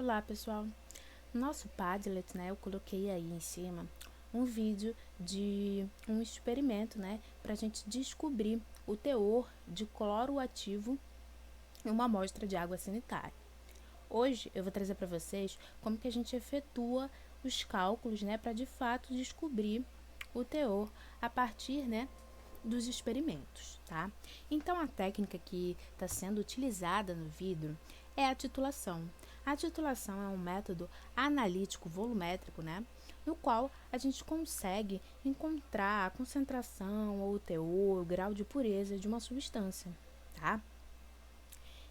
Olá pessoal, no nosso Padlet, eu coloquei aí em cima um vídeo de um experimento, para a gente descobrir o teor de cloro ativo em uma amostra de água sanitária. Hoje eu vou trazer para vocês como que a gente efetua os cálculos, para de fato descobrir o teor a partir, dos experimentos, tá? Então, a técnica que está sendo utilizada no vidro é a titulação. A titulação é um método analítico volumétrico, no qual a gente consegue encontrar a concentração ou o teor, o grau de pureza de uma substância, tá?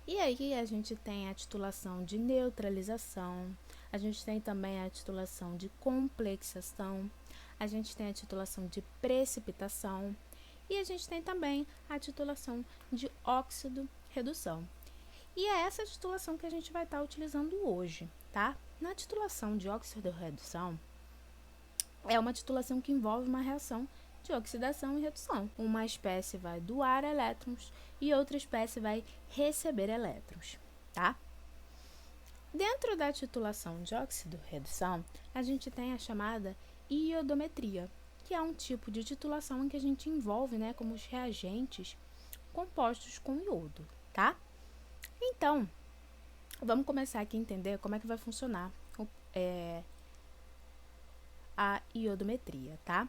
E aí a gente tem a titulação de neutralização, a gente tem também a titulação de complexação, a gente tem a titulação de precipitação, e a gente tem também a titulação de óxido-redução. E é essa titulação que a gente vai estar utilizando hoje, tá? Na titulação de óxido-redução, é uma titulação que envolve uma reação de oxidação e redução. Uma espécie vai doar elétrons e outra espécie vai receber elétrons, tá? Dentro da titulação de óxido-redução, a gente tem a chamada iodometria, que é um tipo de titulação em que a gente envolve, como os reagentes compostos com iodo, tá? Então, vamos começar aqui a entender como é que vai funcionar a iodometria, tá?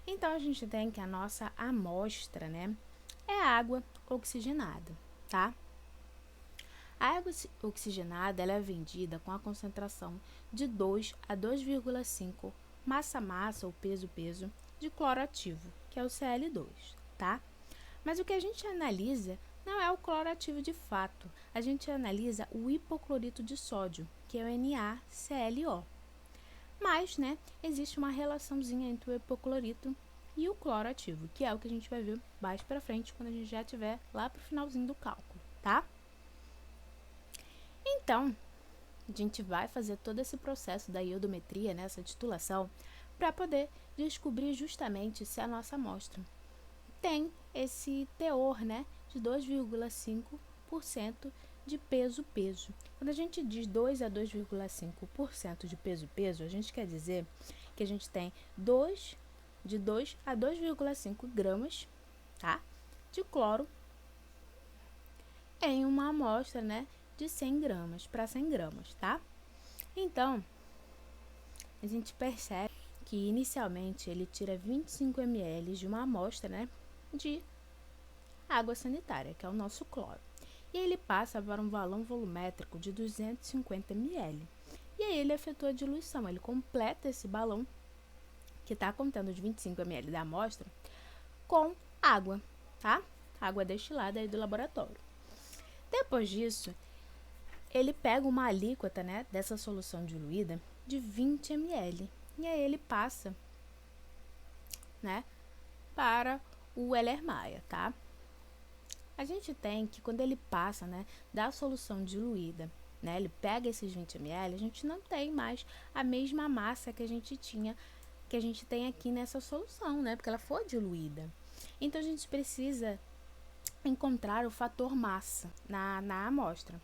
Então, a gente tem que a nossa amostra, é água oxigenada, tá? A água oxigenada ela é vendida com a concentração de 2 a 2,5 massa-massa ou peso-peso de cloro ativo, que é o Cl2, tá? Mas o que a gente analisa não é o cloro ativo de fato, a gente analisa o hipoclorito de sódio, que é o NaClO. Mas, existe uma relaçãozinha entre o hipoclorito e o cloro ativo, que é o que a gente vai ver mais pra frente, quando a gente já estiver lá pro finalzinho do cálculo, tá? Então, a gente vai fazer todo esse processo da iodometria, essa titulação, para poder descobrir justamente se a nossa amostra tem esse teor, de 2,5% de peso-peso. Quando a gente diz 2 a 2,5% de peso-peso, a gente quer dizer que a gente tem de 2 a 2,5 gramas, tá, de cloro em uma amostra, de 100 gramas para 100 gramas, tá? Então, a gente percebe que inicialmente ele tira 25 ml de uma amostra, de água sanitária, que é o nosso cloro. E ele passa para um balão volumétrico de 250 ml. E aí ele efetua a diluição, ele completa esse balão, que está contendo os 25 ml da amostra, com água, tá? Água destilada aí do laboratório. Depois disso, ele pega uma alíquota, dessa solução diluída de 20 ml. E aí ele passa, para o Erlenmeyer, tá? A gente tem que, quando ele passa, da solução diluída, ele pega esses 20 ml, a gente não tem mais a mesma massa que a gente tinha, que a gente tem aqui nessa solução, porque ela foi diluída. Então, a gente precisa encontrar o fator massa na amostra.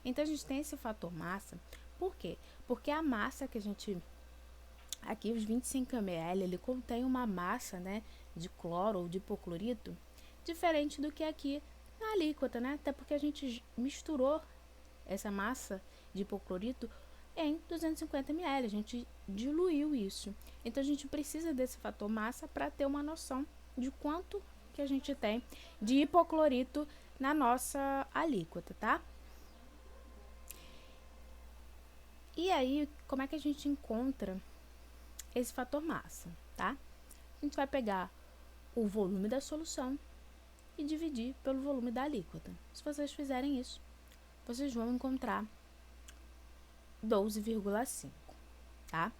Então, a gente tem esse fator massa, por quê? Porque a massa que a gente... Aqui, os 25 ml, ele contém uma massa, de cloro ou de hipoclorito, diferente do que aqui na alíquota, até porque a gente misturou essa massa de hipoclorito em 250 ml, a gente diluiu isso. Então, a gente precisa desse fator massa para ter uma noção de quanto que a gente tem de hipoclorito na nossa alíquota, tá? E aí, como é que a gente encontra esse fator massa, tá? A gente vai pegar o volume da solução e dividir pelo volume da alíquota. Se vocês fizerem isso, vocês vão encontrar 12,5, tá?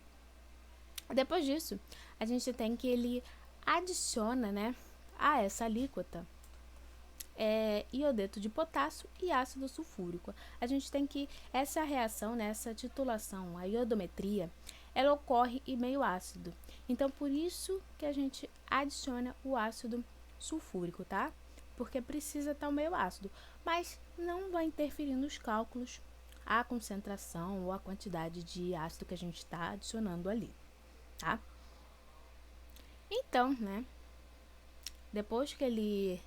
Depois disso, a gente tem que ele adiciona, a essa alíquota iodeto de potássio e ácido sulfúrico. A gente tem que essa reação, essa titulação, a iodometria, ela ocorre em meio ácido. Então, por isso que a gente adiciona o ácido sulfúrico, tá? Porque precisa estar o meio ácido, mas não vai interferir nos cálculos a concentração ou a quantidade de ácido que a gente está adicionando ali, tá? Então, né, depois que ele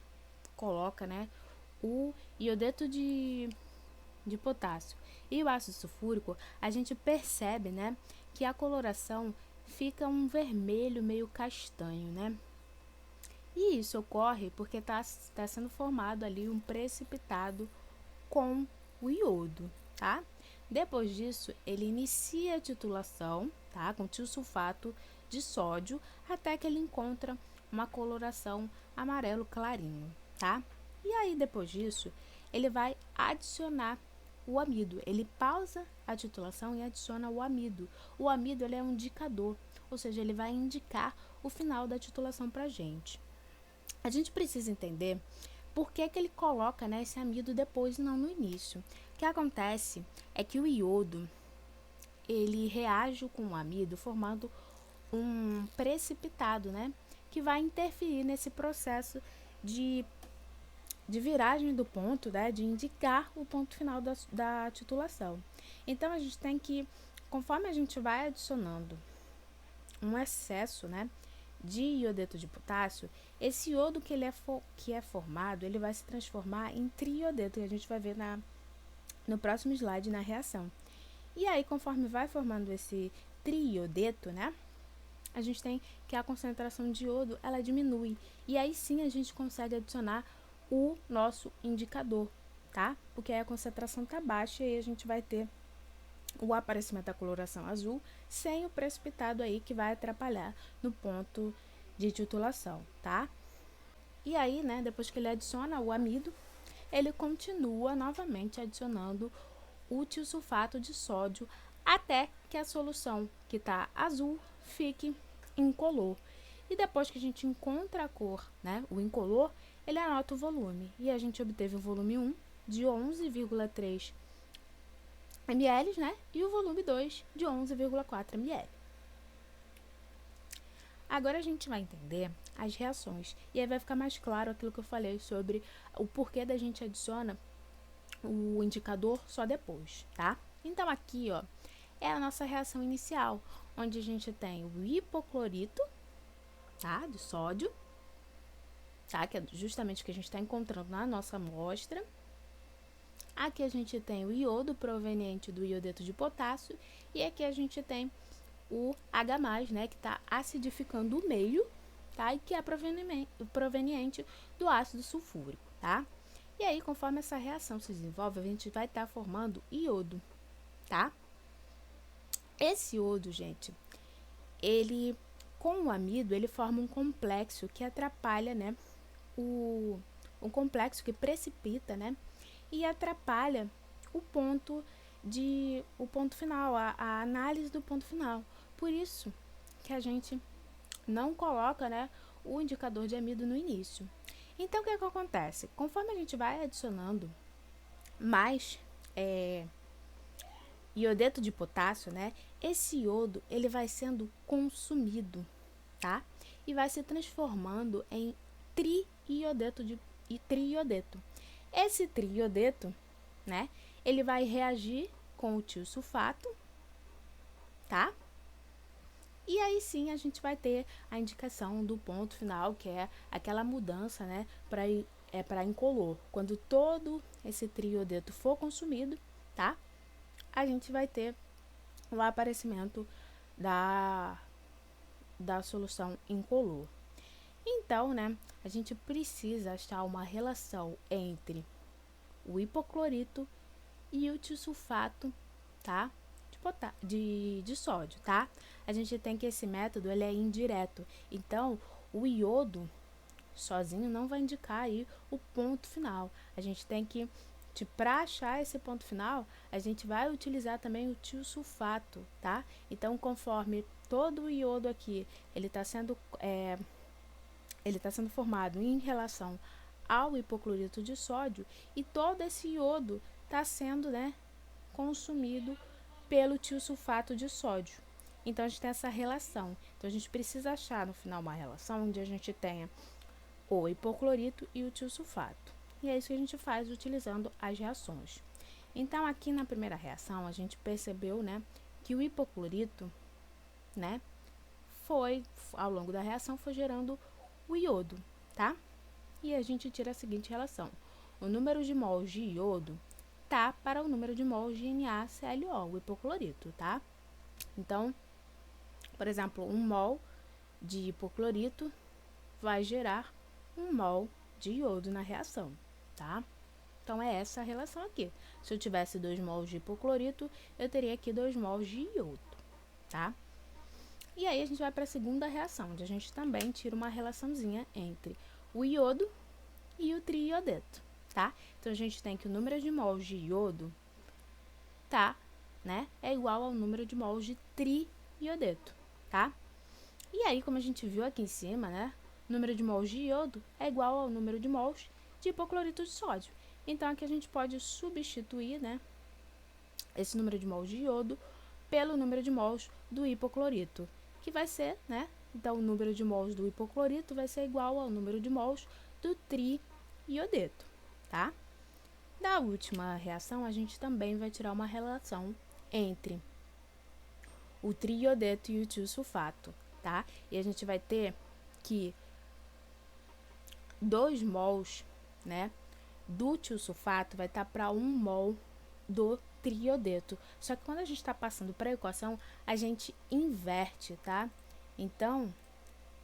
coloca, né, o iodeto de potássio e o ácido sulfúrico, a gente percebe, né, que a coloração fica um vermelho meio castanho, né? E isso ocorre porque está sendo formado ali um precipitado com o iodo, tá? Depois disso, ele inicia a titulação, tá? Com tiosulfato de sódio, até que ele encontra uma coloração amarelo clarinho, tá? E aí, depois disso, ele vai adicionar o amido. Ele pausa a titulação e adiciona o amido. O amido, ele é um indicador, ou seja, ele vai indicar o final da titulação para a gente. A gente precisa entender por que ele coloca, né, esse amido depois e não no início. O que acontece é que o iodo, ele reage com o amido formando um precipitado, né, que vai interferir nesse processo de viragem do ponto, né, de indicar o ponto final da titulação. Então, a gente tem que, conforme a gente vai adicionando um excesso, né, de iodeto de potássio, esse iodo que é formado, ele vai se transformar em triodeto, que a gente vai ver no próximo slide, na reação. E aí, conforme vai formando esse triodeto, né, a gente tem que a concentração de iodo, ela diminui. E aí sim a gente consegue adicionar o nosso indicador, tá? Porque aí a concentração tá baixa e aí a gente vai ter o aparecimento da coloração azul sem o precipitado aí que vai atrapalhar no ponto de titulação, tá? E aí, né, depois que ele adiciona o amido, ele continua novamente adicionando o tiosulfato de sódio até que a solução que tá azul fique incolor. E depois que a gente encontra a cor, né, o incolor, ele anota o volume. E a gente obteve o volume 1 de 11,3 ml, né? E o volume 2 de 11,4 ml. Agora a gente vai entender as reações. E aí vai ficar mais claro aquilo que eu falei sobre o porquê da gente adiciona o indicador só depois, tá? Então aqui, ó, é a nossa reação inicial, onde a gente tem o hipoclorito, tá? De sódio, tá? Que é justamente o que a gente está encontrando na nossa amostra. Aqui a gente tem o iodo proveniente do iodeto de potássio e aqui a gente tem o H+, né, que está acidificando o meio, tá? E que é proveniente do ácido sulfúrico, tá? E aí, conforme essa reação se desenvolve, a gente vai estar formando iodo, tá? Esse iodo, gente, ele, com o amido, ele forma um complexo que atrapalha, né, um complexo que precipita, né, e atrapalha o ponto final, a análise do ponto final. Por isso que a gente não coloca, né, o indicador de amido no início. Então, o que acontece? Conforme a gente vai adicionando mais iodeto de potássio, né, esse iodo ele vai sendo consumido, tá? E vai se transformando em triodeto. Esse triodeto, né, ele vai reagir com o tiosulfato, tá? E aí sim a gente vai ter a indicação do ponto final, que é aquela mudança, né, para incolor. Quando todo esse triodeto for consumido, tá? A gente vai ter o aparecimento da solução incolor. Então, né, a gente precisa achar uma relação entre o hipoclorito e o tiosulfato, tá? De sódio, tá? A gente tem que esse método ele é indireto. Então, o iodo sozinho não vai indicar aí o ponto final. A gente tem que, para achar esse ponto final, a gente vai utilizar também o tiosulfato, tá? Então, conforme todo o iodo aqui, ele está sendo formado em relação ao hipoclorito de sódio e todo esse iodo está sendo, né, consumido pelo tiosulfato de sódio. Então, a gente tem essa relação. Então, a gente precisa achar no final uma relação onde a gente tenha o hipoclorito e o tiosulfato. E é isso que a gente faz utilizando as reações. Então, aqui na primeira reação, a gente percebeu, né, que o hipoclorito, né, ao longo da reação, foi gerando o iodo, tá? E a gente tira a seguinte relação. O número de mols de iodo tá para o número de mols de NaClO, o hipoclorito, tá? Então, por exemplo, 1 mol de hipoclorito vai gerar 1 mol de iodo na reação, tá? Então, é essa a relação aqui. Se eu tivesse 2 mols de hipoclorito, eu teria aqui 2 mols de iodo, tá? E aí, a gente vai para a segunda reação, onde a gente também tira uma relaçãozinha entre o iodo e o triiodeto, tá? Então, a gente tem que o número de mols de iodo né, é igual ao número de mols de triiodeto, tá? E aí, como a gente viu aqui em cima, né, o número de mols de iodo é igual ao número de mols de hipoclorito de sódio. Então, aqui a gente pode substituir, né, esse número de mols de iodo pelo número de mols do hipoclorito, que vai ser, né, então o número de mols do hipoclorito vai ser igual ao número de mols do triiodeto, tá? Da última reação, a gente também vai tirar uma relação entre o triiodeto e o tiosulfato, tá? E a gente vai ter que 2 mols, né, do tiosulfato vai estar para 1 mol do triiodeto. Só que quando a gente está passando para a equação, a gente inverte, tá? Então,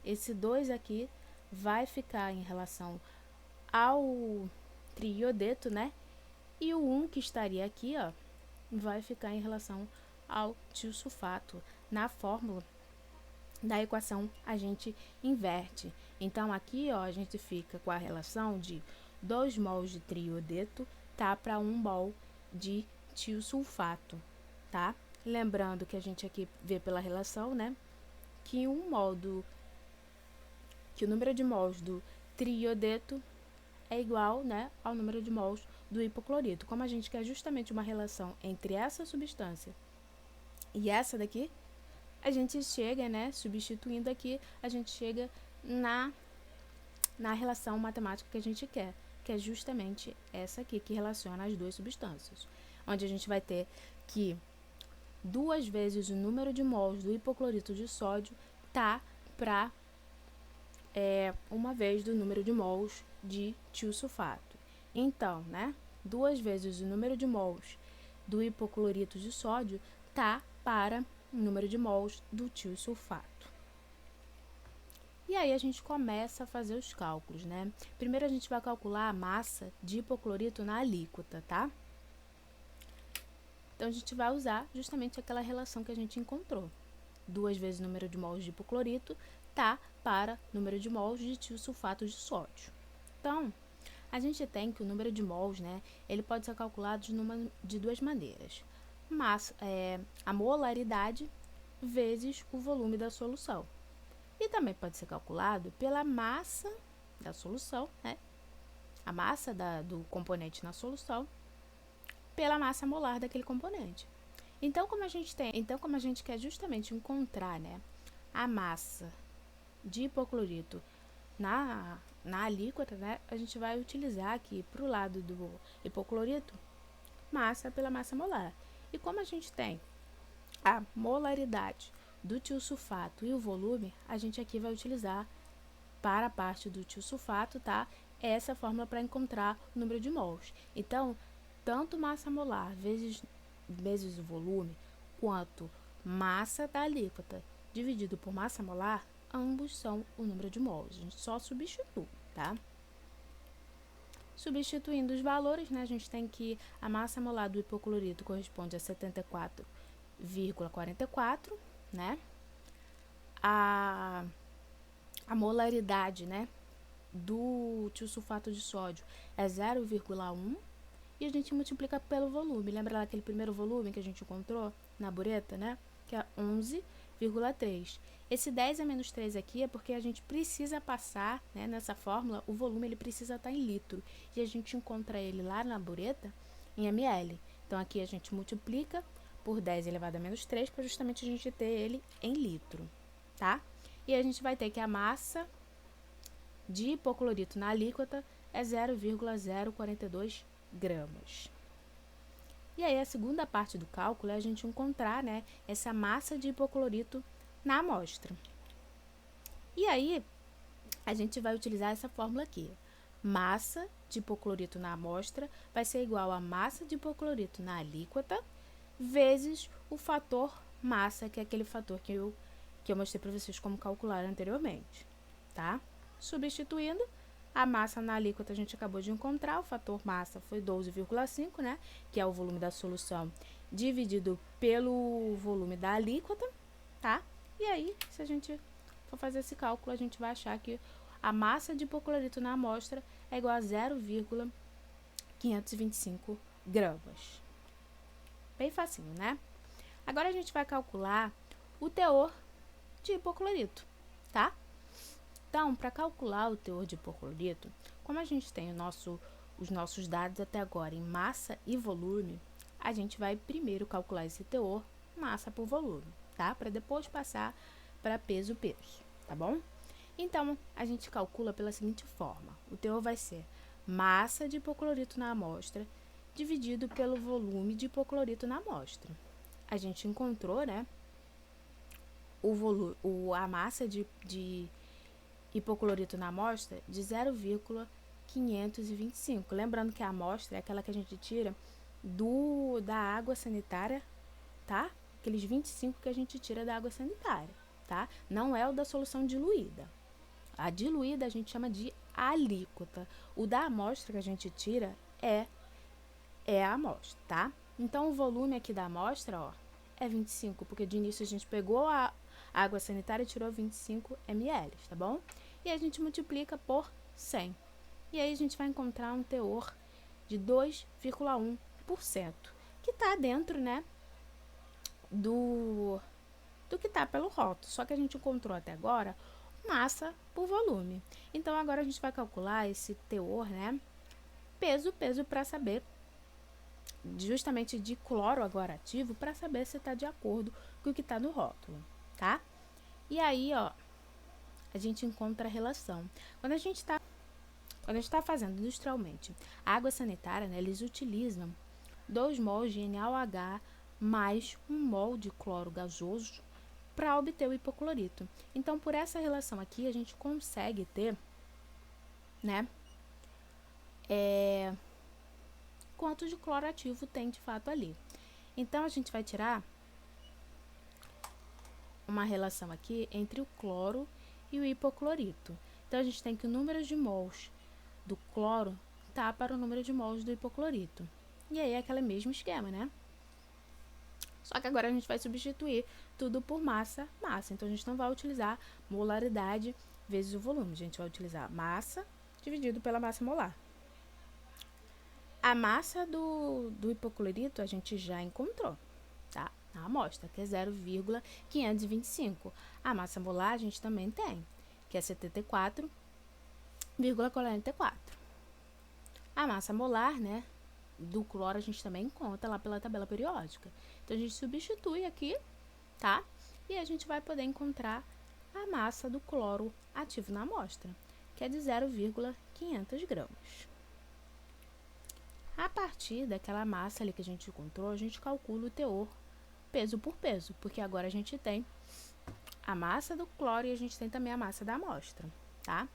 esse 2 aqui vai ficar em relação ao triiodeto, né? E o 1 que estaria aqui, ó, vai ficar em relação ao tiosulfato. Na fórmula da equação, a gente inverte. Então, aqui, ó, a gente fica com a relação de 2 mols de triiodeto tá para 1 mol de tiosulfato, tá? Lembrando que a gente aqui vê pela relação, né, que o número de mols do triiodeto é igual, né, ao número de mols do hipoclorito. Como a gente quer justamente uma relação entre essa substância e essa daqui, a gente chega, né, substituindo aqui, a gente chega na relação matemática que a gente quer, que é justamente essa aqui, que relaciona as duas substâncias. Onde a gente vai ter que 2 vezes o número de mols do hipoclorito de sódio tá para 1 vez do número de mols de tiosulfato. Então, né, 2 vezes o número de mols do hipoclorito de sódio tá para o número de mols do tiosulfato. E aí a gente começa a fazer os cálculos, né? Primeiro a gente vai calcular a massa de hipoclorito na alíquota, tá? Então, a gente vai usar justamente aquela relação que a gente encontrou. 2 vezes o número de mols de hipoclorito tá para o número de mols de tiosulfato de sódio. Então, a gente tem que o número de mols, né, ele pode ser calculado de 2 maneiras. A molaridade vezes o volume da solução. E também pode ser calculado pela massa da solução, né, a massa do componente na solução, pela massa molar daquele componente. Então, como a gente quer justamente encontrar, né, a massa de hipoclorito na alíquota, né, a gente vai utilizar aqui para o lado do hipoclorito massa pela massa molar. E como a gente tem a molaridade do tiosulfato e o volume, a gente aqui vai utilizar para a parte do tiosulfato, tá? Essa fórmula para encontrar o número de mols. Então, tanto massa molar vezes o volume, quanto massa da alíquota dividido por massa molar, ambos são o número de mols. A gente só substitui, tá? Substituindo os valores, né, a gente tem que a massa molar do hipoclorito corresponde a 74,44, né? A molaridade, né, do tiosulfato de sódio é 0,1 e a gente multiplica pelo volume. Lembra lá aquele primeiro volume que a gente encontrou na bureta, né? Que é 11,3. Esse 10 a menos 3 aqui é porque a gente precisa passar, né, nessa fórmula, o volume ele precisa estar em litro. E a gente encontra ele lá na bureta em ml. Então, aqui a gente multiplica por 10 elevado a menos 3 para justamente a gente ter ele em litro, tá? E a gente vai ter que a massa de hipoclorito na alíquota é 0,042 gramas. E aí, a segunda parte do cálculo é a gente encontrar, né, essa massa de hipoclorito na amostra. E aí, a gente vai utilizar essa fórmula aqui. Massa de hipoclorito na amostra vai ser igual a massa de hipoclorito na alíquota vezes o fator massa, que é aquele fator que eu mostrei para vocês como calcular anteriormente, tá? Substituindo, a massa na alíquota a gente acabou de encontrar, o fator massa foi 12,5, né? Que é o volume da solução dividido pelo volume da alíquota, tá? E aí, se a gente for fazer esse cálculo, a gente vai achar que a massa de hipoclorito na amostra é igual a 0,525 gramas. Bem facinho, né? Agora a gente vai calcular o teor de hipoclorito, tá? Então, para calcular o teor de hipoclorito, como a gente tem os nossos dados até agora em massa e volume, a gente vai primeiro calcular esse teor massa por volume, tá? Para depois passar para peso, tá bom? Então, a gente calcula pela seguinte forma: o teor vai ser massa de hipoclorito na amostra dividido pelo volume de hipoclorito na amostra. A gente encontrou, né, a massa de hipoclorito na amostra de 0,525. Lembrando que a amostra é aquela que a gente tira da água sanitária, tá? Aqueles 25 que a gente tira da água sanitária, tá? Não é o da solução diluída. A diluída a gente chama de alíquota. O da amostra que a gente tira é a amostra, tá? Então, o volume aqui da amostra, ó, é 25, porque de início a gente pegou a água sanitária e tirou 25 ml, tá bom? E a gente multiplica por 100. E aí a gente vai encontrar um teor de 2,1%, que tá dentro, né, do que tá pelo rótulo. Só que a gente encontrou até agora massa por volume. Então, agora a gente vai calcular esse teor, né, peso, para saber justamente de cloro agora ativo, para saber se está de acordo com o que está no rótulo, tá? E aí, ó, a gente encontra a relação. Quando a gente está fazendo industrialmente a água sanitária, né, eles utilizam 2 mols de NaOH mais 1 mol de cloro gasoso para obter o hipoclorito. Então, por essa relação aqui, a gente consegue ter, né, quanto de cloro ativo tem de fato ali. Então, a gente vai tirar uma relação aqui entre o cloro e o hipoclorito. Então, a gente tem que o número de mols do cloro tá para o número de mols do hipoclorito. E aí é aquele mesmo esquema, né? Só que agora a gente vai substituir tudo por massa. Então, a gente não vai utilizar molaridade vezes o volume. A gente vai utilizar massa dividido pela massa molar. A massa do hipoclorito a gente já encontrou, tá? Na amostra, que é 0,525. A massa molar a gente também tem, que é 74,44. A massa molar, né, do cloro a gente também encontra lá pela tabela periódica. Então, a gente substitui aqui, tá? E a gente vai poder encontrar a massa do cloro ativo na amostra, que é de 0,500 gramas. A partir daquela massa ali que a gente encontrou, a gente calcula o teor peso por peso, porque agora a gente tem a massa do cloro e a gente tem também a massa da amostra, tá?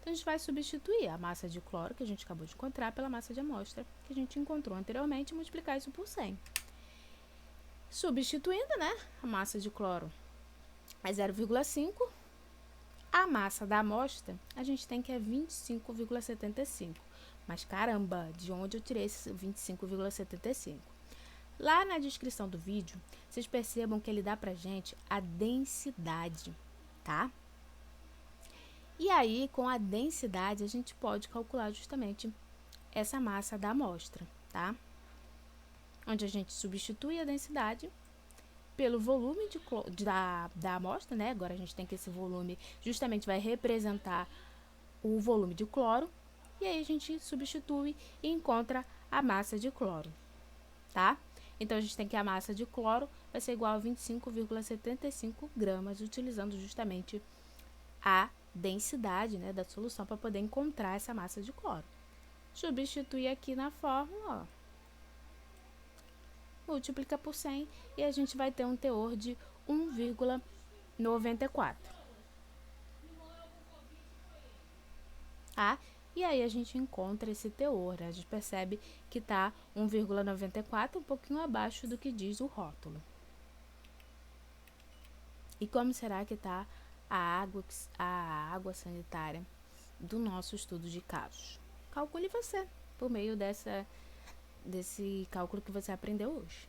Então, a gente vai substituir a massa de cloro que a gente acabou de encontrar pela massa de amostra que a gente encontrou anteriormente e multiplicar isso por 100. Substituindo, né, a massa de cloro é 0,5. A massa da amostra, a gente tem que é 25,75. Mas, caramba, de onde eu tirei esse 25,75? Lá na descrição do vídeo, vocês percebam que ele dá pra gente a densidade, tá? E aí, com a densidade, a gente pode calcular justamente essa massa da amostra, tá? Onde a gente substitui a densidade pelo volume da amostra, né? Agora a gente tem que esse volume justamente vai representar o volume de cloro. E aí a gente substitui e encontra a massa de cloro, tá? Então, a gente tem que a massa de cloro vai ser igual a 25,75 gramas, utilizando justamente a densidade, né, da solução para poder encontrar essa massa de cloro. Substituir aqui na fórmula, ó. multiplica por 100 e a gente vai ter um teor de 1,94. Tá? E aí a gente encontra esse teor, né? A gente percebe que tá 1,94, um pouquinho abaixo do que diz o rótulo. E como será que está a água sanitária do nosso estudo de casos? Calcule você, por meio desse cálculo que você aprendeu hoje.